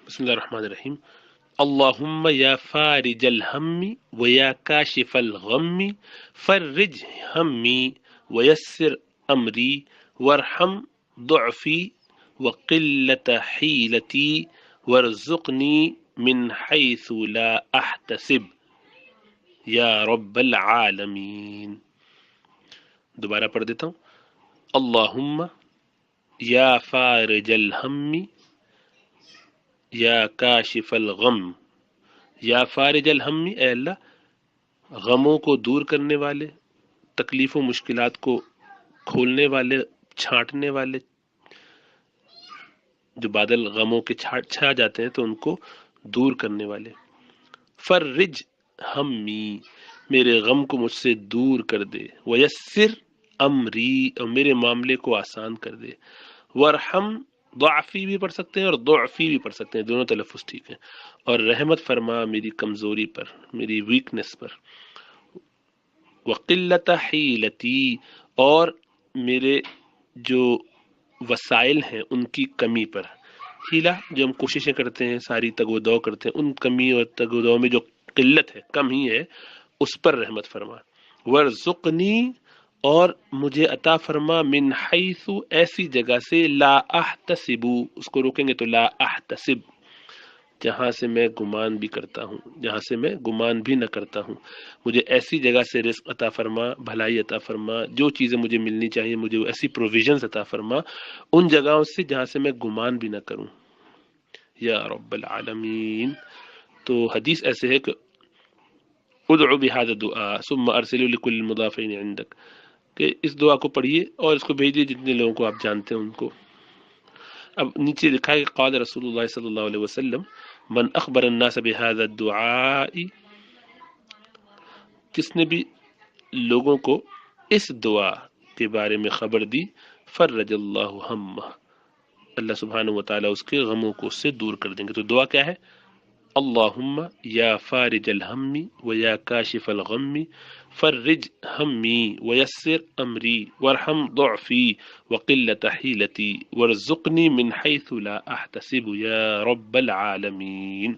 بسم اللہ الرحمن الرحیم. اللہم یا فارج الہم و یا کاشف الغم فرج ہمی ویسر امری وارحم ضعفی وقلت حیلتی وارزقنی من حیث لا احتسب یا رب العالمین. دوبارہ پڑھ دیتا ہوں. اللہم یا فارج الہم یا کاشف الغم، یا فارج الہم، اے اللہ غموں کو دور کرنے والے، تکلیف و مشکلات کو کھولنے والے، چھانٹنے والے، جو بادل غموں کے چھا جاتے ہیں تو ان کو دور کرنے والے. فرج ہمی، میرے غم کو مجھ سے دور کر دے. ویسر امری، اور میرے معاملے کو آسان کر دے. ورحم، ضعفی بھی پڑھ سکتے ہیں اور ضعفی بھی پڑھ سکتے ہیں، دونوں تلفظ ٹھیک ہیں. اور رحمت فرما میری کمزوری پر، میری ویکنس پر. وقلت حیلتی، اور میرے جو وسائل ہیں ان کی کمی پر. حیلہ جو ہم کوششیں کرتے ہیں، ساری تگ و دو کرتے ہیں، ان کمی اور تگ و دو میں جو قلت ہے، کم ہی ہے، اس پر رحمت فرما. ورزقنی، اور مجھے عطا فرما من حیث، ایسی جگہ سے، لا احتسب، اس کو روکیں گے تو لا احتسب، جہاں سے میں گمان بھی کرتا ہوں، جہاں سے میں گمان بھی نہ کرتا ہوں. مجھے ایسی جگہ سے رزق عطا فرما، بھلائی عطا فرما، جو چیزیں مجھے ملنی چاہیے مجھے ایسی پروویژنز عطا فرما ان جگہوں سے جہاں سے میں گمان بھی نہ کروں، یا رب العالمین. تو حدیث ایسے ہے کہ ادعو بهذا الدعاء ثم ارسلوا لكل المضافين عندك، کہ اس دعا کو پڑھیے اور اس کو بھیجیے جتنے لوگوں کو آپ جانتے ہیں ان کو. اب نیچے لکھا ہے کہ قال رسول اللہ صلی اللہ علیہ وسلم من اخبر الناس بهذا الدعاء، کس نے بھی لوگوں کو اس دعا کے بارے میں خبر دی، فرج اللہ ہمہ، اللہ سبحانہ و تعالیٰ اس کے غموں کو اس سے دور کر دیں گے. تو دعا کیا ہے؟ اللہم یا فارج الہم و یا کاشف الغم فرج ہمی ویسر امری وارحم ضعفی وقلت حیلتی وارزقنی من حیث لا احتسب یا رب العالمین.